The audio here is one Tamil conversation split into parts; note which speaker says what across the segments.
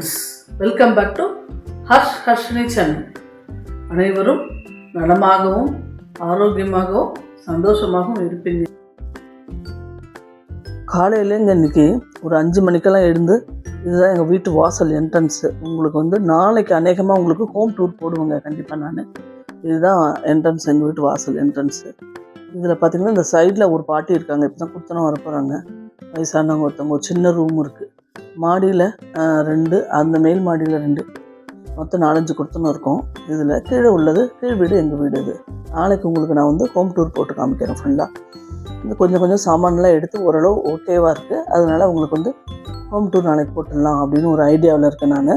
Speaker 1: Friends, welcome back to Harshini channel. அனைவரும் நலமாகவும் ஆரோக்கியமாகவும் சந்தோஷமாகவும் இருப்பீங்க. காலையிலேங்க இன்றைக்கி ஒரு 5 மணிக்கெல்லாம் எழுந்து இதுதான் எங்கள் வீட்டு வாசல் என்ட்ரன்ஸு. உங்களுக்கு நாளைக்கு அநேகமாக உங்களுக்கு ஹோம் டூர் போடுவேங்க கண்டிப்பாக. நான் இதுதான் என்ட்ரன்ஸ், எங்கள் வீட்டு வாசல் என்ட்ரன்ஸு. இதில் பார்த்திங்கன்னா இந்த சைடில் ஒரு பாட்டி இருக்காங்க, இப்போ தான் கொடுத்தனம் வர போகிறாங்க. வயசானவங்க ஒருத்தவங்க. ஒரு சின்ன ரூம் இருக்குது, மாடியில் 2, அந்த மேல் மாடியில் 2, மொத்தம் 4-5 கொடுத்தனம் இருக்கும். இதில் கீழே உள்ளது கீழ் வீடு, எங்கள் வீடு. இது நாளைக்கு உங்களுக்கு நான் ஹோம் டூர் போட்டு காமிக்கிறேன் ஃபுல்லாக. இது கொஞ்சம் சாமான்லாம் எடுத்து ஓரளவு ஓகேவாக இருக்குது. அதனால் உங்களுக்கு ஹோம் டூர் நாளைக்கு போட்டுடலாம் அப்படின்னு ஒரு ஐடியாவில் இருக்கேன் நான்.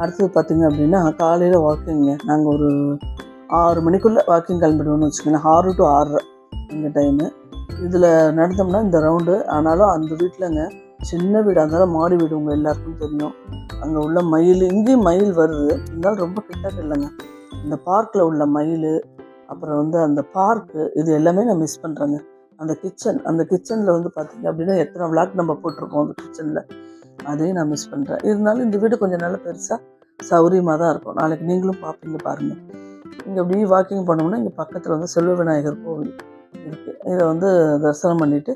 Speaker 1: அடுத்தது பார்த்திங்க அப்படின்னா காலையில் வாக்கிங்க. நாங்கள் ஒரு 6 மணிக்குள்ளே வாக்கிங் கிளம்பிடுவோம்னு வச்சுக்கோங்களேன். 6 to 6:30 எங்கள் டைமு. இதில் நடந்தோம்னா இந்த ரவுண்டு. ஆனாலும் அந்த வீட்டிலங்க சின்ன வீடு, அதனால் மாடி வீடு, உங்கள் எல்லாருக்கும் தெரியும். அங்கே உள்ள மயில், இங்கேயும் மயில் வருது, இருந்தாலும் ரொம்ப கிட்டக்க இல்லைங்க. இந்த பார்க்கில் உள்ள மயில், அப்புறம் அந்த பார்க்கு, இது எல்லாமே நான் மிஸ் பண்ணுறேங்க. அந்த கிச்சனில் பார்த்திங்க அப்படின்னா எத்தனை விளாக் நம்ம போட்டிருக்கோம் அந்த கிச்சனில், அதையும் நான் மிஸ் பண்ணுறேன். இருந்தாலும் இந்த வீடு கொஞ்சம் நல்லா பெருசாக சௌரியமாக தான் இருக்கும். நாளைக்கு நீங்களும் பார்ப்பீங்க, பாருங்கள். இங்கே அப்படியே வாக்கிங் பண்ணோம்னா இங்கே பக்கத்தில் செல்வ விநாயகர் கோவில் இருக்குது. இதை தரிசனம் பண்ணிவிட்டு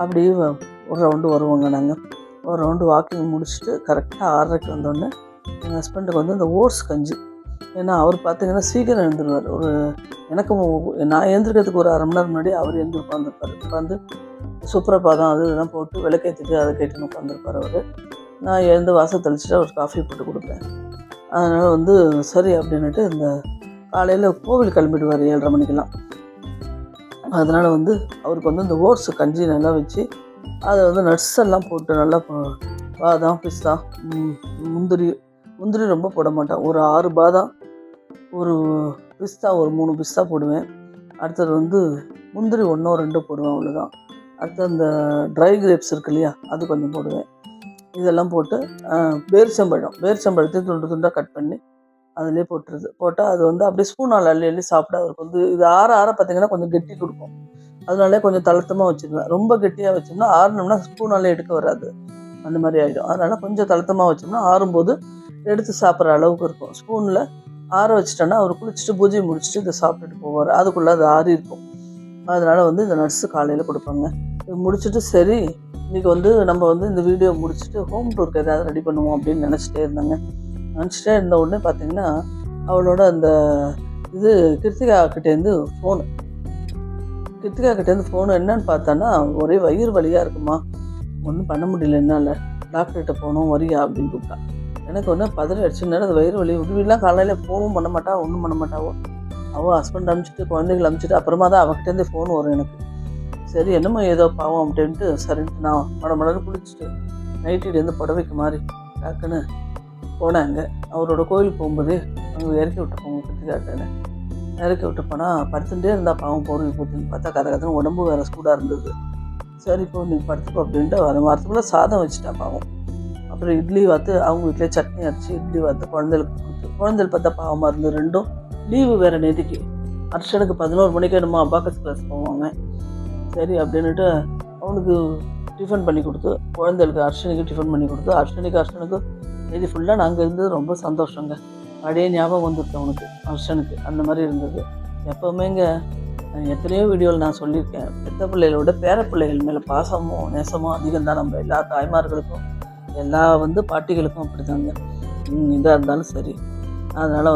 Speaker 1: அப்படியே ஒரு ரவுண்டு வருவோங்க. நாங்கள் ஒரு ரவுண்டு வாக்கிங் முடிச்சுட்டு கரெக்டாக 6:30க்கு வந்தோடனே எங்கள் ஹஸ்பண்டுக்கு இந்த ஓட்ஸ் கஞ்சி. ஏன்னா அவர் பார்த்திங்கன்னா சீக்கிரம் எழுந்துருவார். எனக்கும் நான் எழுந்திருக்கிறதுக்கு ஒரு 1/2 மணி நேரம் முன்னாடி அவர் எழுந்து உட்காந்துருப்பார். உட்காந்து சுப்ரபாதம் அது இதெல்லாம் போட்டு விளக்கேற்றிட்டு அதை கேட்டுன்னு உட்காந்துருப்பார் அவர். நான் எழுந்து வாசல் தெளிச்சுட்டு அவர் காஃபி போட்டு கொடுப்பேன். அதனால் சரி அப்படின்னுட்டு இந்த காலையில் கோவில் கிளம்பிடுவார் 7:30 மணிக்கெல்லாம். அதனால் அவருக்கு இந்த ஓட்ஸ் கஞ்சி நல்லா வச்சு அதை நட்ஸ் எல்லாம் போட்டு நல்லா பாதாம், பிஸ்தா, முந்திரி ரொம்ப போட மாட்டேன். ஒரு 6 பாதாம், ஒரு பிஸ்தா, ஒரு 3 பிஸ்தா போடுவேன். அடுத்தது முந்திரி 1 or 2 போடுவேன், அவ்வளோதான். அடுத்து அந்த ட்ரை கிரேப்ஸ் இருக்கு இல்லையா, அது கொஞ்சம் போடுவேன். இதெல்லாம் போட்டு பேரிச்சம்பழத்தையும் துண்டு துண்டாக கட் பண்ணி அதிலே போட்டால் அது அப்படியே ஸ்பூனால் அள்ளி சாப்பிட அவருக்கு இது ஆற பார்த்திங்கன்னா கொஞ்சம் கெட்டி கொடுக்கும். அதனாலே கொஞ்சம் தளர்த்தமாக வச்சுருவேன். ரொம்ப கெட்டியாக வச்சோம்னா ஆறினோம்னா ஸ்பூனாலே எடுக்க வராது, அந்த மாதிரி ஆகிடும். அதனால் கொஞ்சம் தளர்த்தமாக வச்சோம்னா ஆறும்போது எடுத்து சாப்பிட்ற அளவுக்கு இருக்கும். ஸ்பூனில் ஆற வச்சிட்டோன்னா அவர் குளிச்சுட்டு பூஜை முடிச்சுட்டு இதை சாப்பிட்டுட்டு போவார். அதுக்குள்ளே அது ஆறி இருக்கும். அதனால் இந்த நட்ஸு காலையில் கொடுப்பாங்க. இது முடிச்சுட்டு சரி இன்றைக்கி நம்ம இந்த வீடியோ முடிச்சுட்டு ஹோம் டூருக்கு ஏதாவது ரெடி பண்ணுவோம் அப்படின்னு நினச்சிட்டே இருந்த உடனே பார்த்திங்கன்னா அவளோட கிருத்திகா கிட்டேருந்து ஃபோனு என்னன்னு பார்த்தான்னா, ஒரே வயிறு வலியாக இருக்குமா, ஒன்றும் பண்ண முடியல, என்னால் டாக்டர்கிட்ட போகணும், வரியா அப்படின்னு கூப்பிட்டா. எனக்கு பதறி அடிச்சுன்னா அது வயிறு வலி. உடனெலாம் காலையில் ஃபோனும் பண்ண மாட்டா, ஒன்றும் பண்ண மாட்டாவோ. அவள் ஹஸ்பண்ட் அனுப்பிச்சிட்டு குழந்தைகள் அனுப்பிச்சிட்டு அப்புறமா தான் அவகிட்டேருந்து ஃபோன் வரும் எனக்கு. சரி என்னமோ ஏதோ பாவம் அப்படின்ட்டு சரின்ட்டு நான் மடன்னு குளிச்சுட்டு நைட்டிலேருந்து புடவைக்கு மாதிரி டக்குன்னு போனேன். அங்கே அவரோட கோயிலுக்கு போகும்போது அங்கே இறக்கி விட்டுருப்போம், கிருத்திகாட்டேன்னு இறக்கி விட்டு போனால் படுத்துகிட்டே இருந்தால் பாவம் போடுவி போட்டுன்னு பார்த்தா கதை உடம்பு வேறு சூடாக இருந்தது. சரி இப்போ நீங்கள் படுத்துக்கோ அப்படின்ட்டு வாரத்துக்குள்ளே சாதம் வச்சுட்டா பாவம். அப்புறம் இட்லி வாத்து, அவங்க வீட்டிலே சட்னி அரைச்சி இட்லி வாத்து குழந்தைகள் பார்த்தா பாவமாக இருந்தது. 2ம் லீவு வேறு நேற்றுக்கு. அர்ஷனுக்கு 11 மணிக்கு என்னமோ அபாக்கஸ் கிளாஸ் போவாங்க. சரி அப்படின்னுட்டு அவனுக்கு டிஃபன் பண்ணி கொடுத்து, குழந்தைகளுக்கு அர்ஷனுக்கு டிஃபன் பண்ணி கொடுத்து, அர்ஷனுக்கு இது ஃபுல்லாக நாங்கள் இருந்தது ரொம்ப சந்தோஷங்க. அப்படியே ஞாபகம் வந்துருக்கு அவனுக்கு, அர்ஷனுக்கு அந்த மாதிரி இருந்தது. எப்போவுமேங்க எத்தனையோ வீடியோவில் நான் சொல்லியிருக்கேன், பெத்த பிள்ளைகளோட பேர பிள்ளைகள் மேலே பாசமும் நேசமும் அதிகம் தான். நம்ம எல்லா தாய்மார்களுக்கும் எல்லா பாட்டிகளுக்கும் அப்படி தாங்க. இதாக இருந்தாலும் சரி. அதனால்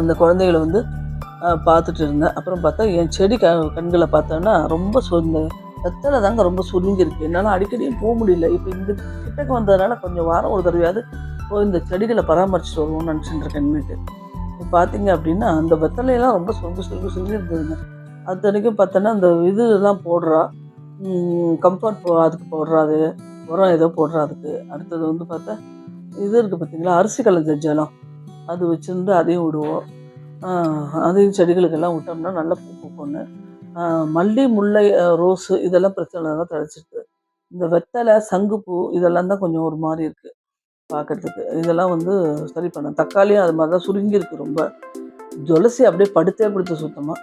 Speaker 1: அந்த குழந்தைகளை பார்த்துட்டு இருந்தேன். அப்புறம் பார்த்தா என் செடி கண்களை பார்த்தோன்னா ரொம்ப இந்த வெத்தலை தாங்க ரொம்ப சுருங்கிருக்கு. என்னால் அடிக்கடியும் போக முடியல. இப்போ இந்த கிட்டக்கு வந்ததுனால கொஞ்சம் வாரம் ஒரு தடவையாவது போய் இந்த செடிகளை பராமரிச்சுட்டு வருவோம்னு நினச்சிட்டு இருக்கேன். இனிமேட்டு இப்போ பார்த்திங்க அப்படின்னா அந்த வெத்தலையெல்லாம் ரொம்ப சுருங்கி இருந்ததுங்க. அத்தனைக்கும் பார்த்தோன்னா அந்த இதெல்லாம் போடுறா, கம்ஃபர்ட் அதுக்கு போடுறாது, உரம் ஏதோ போடுறா அதுக்கு. அடுத்தது பார்த்தா இது இருக்குது பார்த்திங்களா, அரிசி கலந்த ஜலம், அது வச்சுருந்து அதையும் விடுவோம். அதையும் செடிகளுக்கெல்லாம் விட்டோம்னா நல்லா பூ பூக்கொன்று. மல்லி, முல்லை, ரோஸு இதெல்லாம் பிரச்சனை தான் தழைச்சிருக்கு. இந்த வெத்தலை, சங்குப்பூ இதெல்லாம் தான் கொஞ்சம் ஒரு மாதிரி இருக்குது பார்க்குறதுக்கு. இதெல்லாம் சரி பண்ண. தக்காளியும் அது மாதிரி தான் சுருங்கியிருக்கு ரொம்ப. துளசி அப்படியே படுத்து சுத்தமாக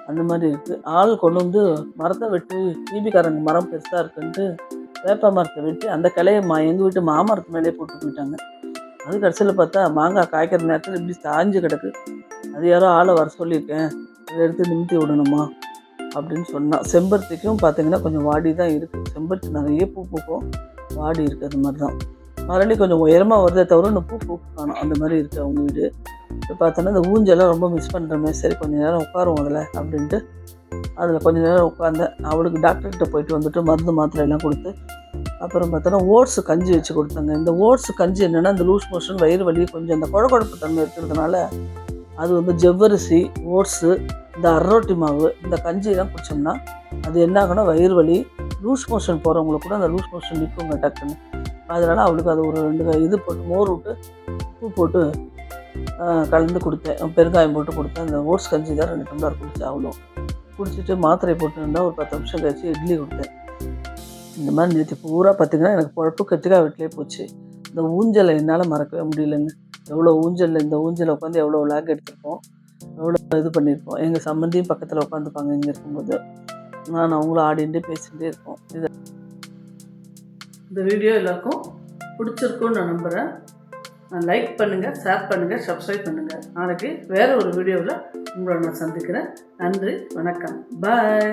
Speaker 1: அந்த மாதிரி இருக்குது. ஆள் கொண்டு மரத்தை வெட்டி ஈபிக்காரங்க மரம் பெருசாக இருக்குன்ட்டு வேப்ப மரத்தை வெட்டி அந்த கிளையை எங்கள் வீட்டு மாமரத்து மேலே போட்டு போயிட்டாங்க. அது கடைசியில் பார்த்தா மாங்காய் காய்க்கிற நேரத்தில் இப்படி சாஞ்சு கிடக்கு. அது யாரோ ஆளை வர சொல்லியிருக்கேன், அதை எடுத்து நிமித்தி விடணுமா அப்படின்னு சொன்னான். செம்பருத்திக்கும் பார்த்தீங்கன்னா கொஞ்சம் வாடி தான் இருக்குது. செம்பருத்தி நிறைய பூ பூக்கும், வாடி இருக்குது. அது மாதிரி தான் மறுபடியும் கொஞ்சம் உயரமாக வருதே தவிர இன்னும் பூ காணும். அந்த மாதிரி இருக்குது அவங்க வீடு. இப்போ பார்த்தோன்னா இந்த ஊஞ்செல்லாம் ரொம்ப மிஸ் பண்ணுறமே, சரி கொஞ்சம் நேரம் உட்காரும் அதில் அப்படின்ட்டு அதில் கொஞ்சம் நேரம் உட்காந்தேன். அவளுக்கு டாக்டர்கிட்ட போயிட்டு வந்துட்டு மருந்து மாத்திரை எல்லாம் கொடுத்து அப்புறம் பார்த்தோன்னா ஓட்ஸு கஞ்சி வச்சு கொடுத்தாங்க. இந்த ஓட்ஸு கஞ்சி என்னென்னா இந்த லூஸ் மோஷன், வயிறு வலி, கொஞ்சம் இந்த குழப்ப தன்மை இருக்கிறதுனால அது வந்து ஜவ்வரிசி, ஓட்ஸு, இந்த அரோட்டி மாவு, இந்த கஞ்சியெல்லாம் குடித்தோம்னா அது என்ன ஆகுனா வயிறு வலி, லூஸ் மோஷன் போகிறவங்களுக்கு கூட அந்த லூஸ் மோஷன் நிற்குங்க டக்குன்னு. அதனால் அவளுக்கு அது ஒரு 2 இது போட்டு மோர் விட்டு உப்பு போட்டு கலந்து கொடுத்தேன். பெருங்காயம் போட்டு கொடுத்தேன். அந்த ஓட்ஸ் கஞ்சி தான் 2 டம்ளர் குடித்தேன். அவ்வளோ குடிச்சிட்டு மாத்திரை போட்டு இருந்தால் ஒரு 10 நிமிஷம் கழிச்சு இட்லி கொடுத்தேன். இந்த மாதிரி நேற்று பூரா பார்த்திங்கன்னா எனக்கு பொழப்பு கத்திரிக்காய் வீட்டிலே போச்சு. இந்த ஊஞ்சலை என்னால் மறக்கவே முடியலைங்க. எவ்வளோ ஊஞ்சலில் இந்த ஊஞ்சலை உட்காந்து எவ்வளோ விளாக் எடுத்திருப்போம், எவ்வளோ இது பண்ணியிருப்போம். எங்கள் சம்மந்தியும் பக்கத்தில் உட்காந்துப்பாங்க இங்கே இருக்கும்போது. நான் அவங்களும் ஆடிகிட்டே பேசிகிட்டே இருப்போம். இந்த வீடியோ எல்லாருக்கும் பிடிச்சிருக்குன்னு நான் நம்புகிறேன். லைக் பண்ணுங்கள், ஷேர் பண்ணுங்கள், சப்ஸ்கிரைப் பண்ணுங்கள். நாளைக்கு வேறு ஒரு வீடியோவில் உங்களை நான் சந்திக்கிறேன். நன்றி, வணக்கம், பாய்.